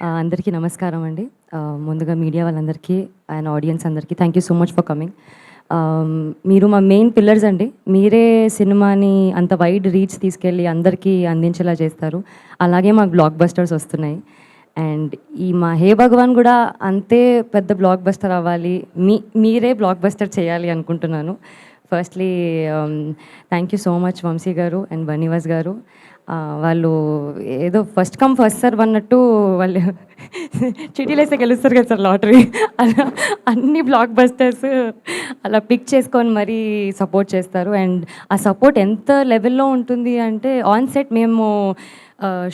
అందరికీ నమస్కారం అండి. ముందుగా మీడియా వాళ్ళందరికీ అండ్ ఆడియన్స్ అందరికీ thank you so much for coming. మీరు మా మెయిన్ పిల్లర్స్ అండి. మీరే సినిమాని అంత వైడ్ రీచ్ తీసుకెళ్ళి అందరికీ అందించేలా చేస్తారు. అలాగే మాకు బ్లాక్ బస్టర్స్ వస్తున్నాయి. అండ్ ఈ మా హే భగవాన్ కూడా అంతే పెద్ద బ్లాక్ బస్టర్ అవ్వాలి, మీరే బ్లాక్ బస్టర్ చేయాలి అనుకుంటున్నాను. Firstly thank you so much Vamshi గారు అండ్ బనీవాస్ గారు. వాళ్ళు ఏదో ఫస్ట్ కమ్ ఫస్ట్ సర్వ్ అన్నట్టు వాళ్ళు చిటీలు వేస్తే గెలుస్తారు కదా సార్ లాటరీ, అలా అన్ని బ్లాక్ బస్టర్స్ అలా పిక్ చేసుకొని మరీ సపోర్ట్ చేస్తారు. అండ్ ఆ సపోర్ట్ ఎంత లెవెల్లో ఉంటుంది అంటే ఆన్ సెట్ మేము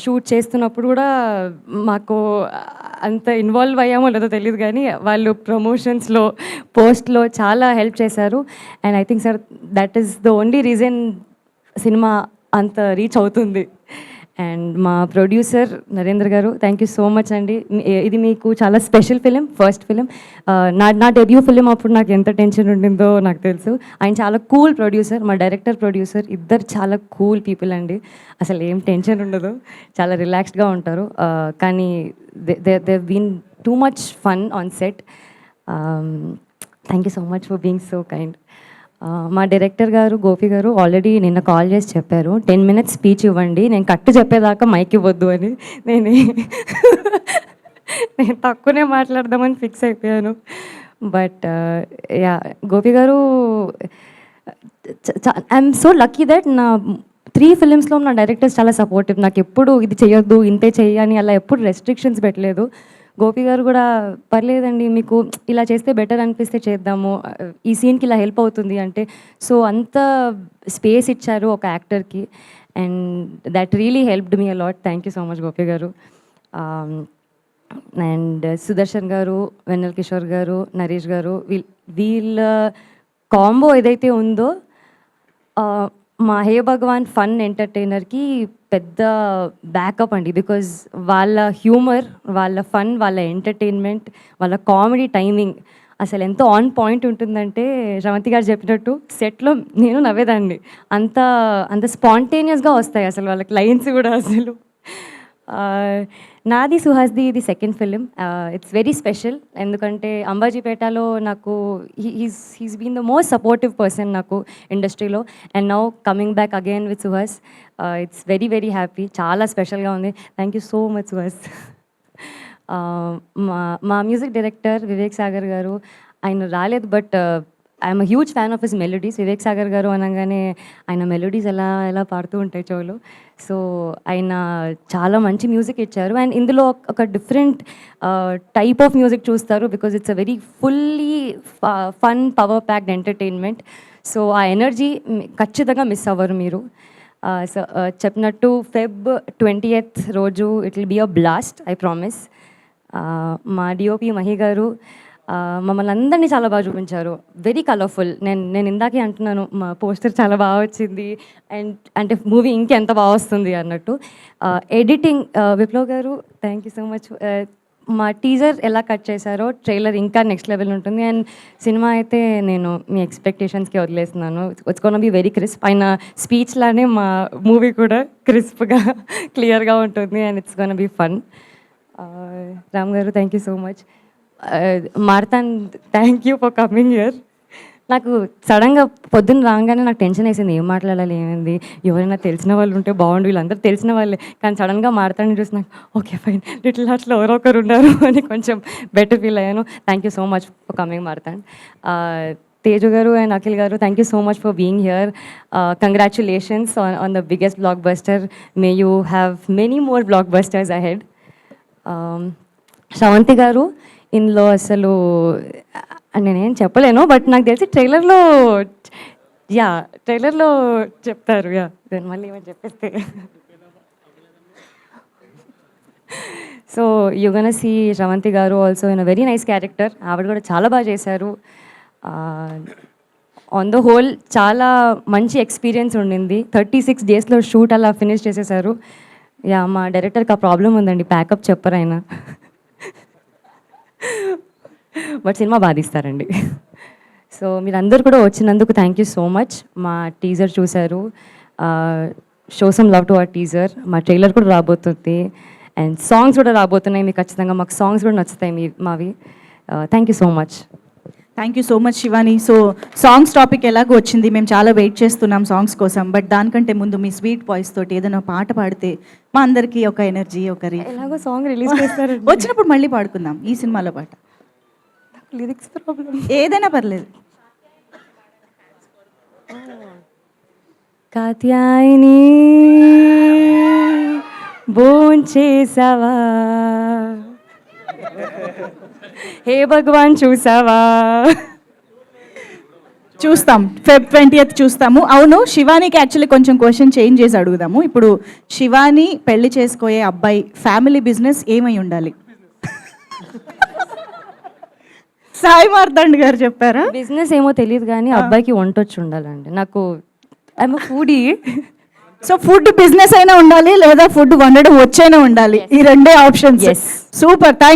షూట్ చేస్తున్నప్పుడు కూడా మాకు అంత ఇన్వాల్వ్ అయ్యామో లేదో తెలియదు, కానీ వాళ్ళు ప్రమోషన్స్లో పోస్ట్లో చాలా హెల్ప్ చేశారు. And I think sir that is the only reason cinema అంత రీచ్ అవుతుంది. అండ్ మా ప్రొడ్యూసర్ నరేంద్ర గారు థ్యాంక్ యూ సో మచ్ అండి. ఇది మీకు చాలా స్పెషల్ ఫిలిం, ఫస్ట్ ఫిలిం. నా డెబ్యూ ఫిలిం అప్పుడు నాకు ఎంత టెన్షన్ ఉండిందో నాకు తెలుసు. ఆయన చాలా కూల్ ప్రొడ్యూసర్, మా డైరెక్టర్ ప్రొడ్యూసర్ ఇద్దరు చాలా కూల్ పీపుల్ అండి. అసలు ఏం టెన్షన్ ఉండదు, చాలా రిలాక్స్డ్గా ఉంటారు. కానీ they been too much fun on set. Thank you so much for being so kind. మా డైరెక్టర్ గారు గోపి గారు ఆల్రెడీ నిన్న కాల్ చేసి చెప్పారు 10 minutes స్పీచ్ ఇవ్వండి, నేను కట్టు చెప్పేదాకా మైక్ ఇవ్వద్దు అని. నేను తక్కువనే మాట్లాడదామని ఫిక్స్ అయిపోయాను. బట్ యా గోపి గారు ఐఎమ్ సో లక్కీ దట్ నా 3 ఫిలిమ్స్లో నా డైరెక్టర్స్ చాలా సపోర్టివ్. నాకు ఎప్పుడు ఇది చేయొద్దు ఇంతే చేయని అలా ఎప్పుడు రెస్ట్రిక్షన్స్ పెట్టలేదు. గోపి గారు కూడా పర్లేదండి, మీకు ఇలా చేస్తే బెటర్ అనిపిస్తే చేద్దాము, ఈ సీన్కి ఇలా హెల్ప్ అవుతుంది అంటే, సో అంత స్పేస్ ఇచ్చారు ఒక యాక్టర్కి. And that really helped me a lot. Thank you so much Gopi garu. And Sudarshan గారు, వెన్నెల కిషోర్ గారు, నరేష్ గారు, వీళ్ళ కాంబో ఏదైతే ఉందో మా హే భగవాన్ ఫన్ ఎంటర్టైనర్కి పెద్ద బ్యాకప్ అండి. బికాజ్ వాళ్ళ హ్యూమర్, వాళ్ళ ఫన్, వాళ్ళ ఎంటర్టైన్మెంట్, వాళ్ళ కామెడీ టైమింగ్ అసలు ఎంతో ఆన్ పాయింట్ ఉంటుందంటే శ్రవంతి గారు చెప్పినట్టు సెట్లో నేను నవ్వేదాన్ని. అంత అంత స్పాంటేనియస్గా వస్తాయి అసలు వాళ్ళకి లైన్స్ కూడా. అసలు నాది సుహాస్ది ఇది second film. It's very special ఎందుకంటే అంబాజీపేటలో నాకు he's been the most supportive person నాకు ఇండస్ట్రీలో. And now coming back again with Suhas, it's very very happy. చాలా స్పెషల్గా ఉంది. Thank you so much Suhas. మా మ్యూజిక్ డైరెక్టర్ వివేక్ సాగర్ గారు, ఆయన రాలేదు but I'm a huge fan of his melodies. Vivek Sagar garu అనగానే ఆయన మెలోడీస్ ఎలా ఎలా పాడుతూ ఉంటాయి చెవులు. సో ఆయన చాలా మంచి మ్యూజిక్ ఇచ్చారు. అండ్ ఇందులో ఒక డిఫరెంట్ టైప్ ఆఫ్ మ్యూజిక్ చూస్తారు because it's a very fully fun power packed entertainment. So ఆ ఎనర్జీ ఖచ్చితంగా మిస్ అవ్వరు మీరు. సో చెప్పినట్టు Feb 20th రోజు it will be a blast, I promise. మా డిఓపి మహి గారు మమ్మల్ని అందరినీ చాలా బాగా చూపించారు. Very colourful. నేను ఇందాకే అంటున్నాను మా పోస్టర్ చాలా బాగా వచ్చింది అండ్ అంటే మూవీ ఇంకెంత బాగా వస్తుంది అన్నట్టు. Editing Viplav garu thank you so much. మా టీజర్ ఎలా కట్ చేశారో ట్రైలర్ ఇంకా నెక్స్ట్ లెవెల్ ఉంటుంది. అండ్ సినిమా అయితే నేను మీ ఎక్స్పెక్టేషన్స్కి వదిలేస్తున్నాను. It's gonna be very crisp. ఆయన స్పీచ్ లానే మా మూవీ కూడా క్రిస్ప్గా క్లియర్గా ఉంటుంది and it's gonna be fun. Ram garu thank you so much. Marthand thank you for coming here. నాకు సడన్గా పొద్దున్న రాగానే నాకు టెన్షన్ వేసింది, ఏం మాట్లాడాలి ఏమైంది, ఎవరైనా తెలిసిన వాళ్ళు ఉంటే బాగుండు, వీళ్ళందరూ తెలిసిన వాళ్ళే. కానీ సడన్గా మార్తాన్ని చూసి నాకు ఓకే ఫైన్ లిటిల్ హార్ట్స్లో ఎవరో ఒకరు ఉన్నారు అని కొంచెం బెటర్ ఫీల్ అయ్యాను. Thank you so much for coming Marthand. Teju garu and Akhil garu thank you so much for being here. Congratulations on the biggest blockbuster. May you have many more blockbusters ahead. Sravanthi garu ఇందులో అసలు నేనేం చెప్పలేను బట్ నాకు తెలిసి ట్రైలర్లో చెప్తారు. దాని మళ్ళీ ఏమని చెప్పేస్తే so you gonna see Sravanthi garu also in a very nice character. ఆవిడ కూడా చాలా బాగా చేశారు. ఆన్ ద హోల్ చాలా మంచి ఎక్స్పీరియన్స్ ఉండింది. 36 daysలో షూట్ అలా ఫినిష్ చేసేసారు. మా డైరెక్టర్కి ఆ ప్రాబ్లం ఉందండి, ప్యాకప్ చెప్పరు ఆయన. But cinema బాధిస్తారండి. సో మీరందరూ కూడా వచ్చినందుకు థ్యాంక్ యూ సో మచ్. మా టీజర్ చూశారు, show some love to our teaser. మా ట్రైలర్ కూడా రాబోతుంది అండ్ సాంగ్స్ కూడా రాబోతున్నాయి మీకు ఖచ్చితంగా, మాకు సాంగ్స్ కూడా నచ్చుతాయి మావి. Thank you so much. Thank you so much Shivani. So songs topic ఎలాగో వచ్చింది, మేము చాలా వెయిట్ చేస్తున్నాం సాంగ్స్ కోసం. బట్ దానికంటే ముందు మీ స్వీట్ వాయిస్ తోటి ఏదైనా పాట పాడితే మా అందరికీ ఒక ఎనర్జీ, ఒక ఎలాగో సాంగ్ రిలీజ్ చేస్తారు, వచ్చినప్పుడు మళ్ళీ పాడుకుందాం ఈ సినిమాలో పాట. లిరిక్స్ ప్రాబ్లం, ఏదైనా పర్లేదు. కాత్యాయని భోంచేసావా, హే భగవాన్ చూసావా. చూస్తాం, Feb 20th చూస్తాము. అవును, శివానికి యాక్చువల్లీ కొంచెం క్వశ్చన్ చేంజ్ చేసి అడుగుదాము. ఇప్పుడు శివాని పెళ్లి చేసుకోయే అబ్బాయి ఫ్యామిలీ బిజినెస్ ఏమై ఉండాలి? సాయి మార్తాండ్ గారు చెప్పారా? బిజినెస్ ఏమో తెలియదు కానీ అబ్బాయికి వంట వచ్చి ఉండాలండి. నాకు I'm foodie. So food business అయినా ఉండాలి లేదా ఫుడ్ వండడం వచ్చైనా ఉండాలి, ఈ రెండే ఆప్షన్స్. Super, thank you.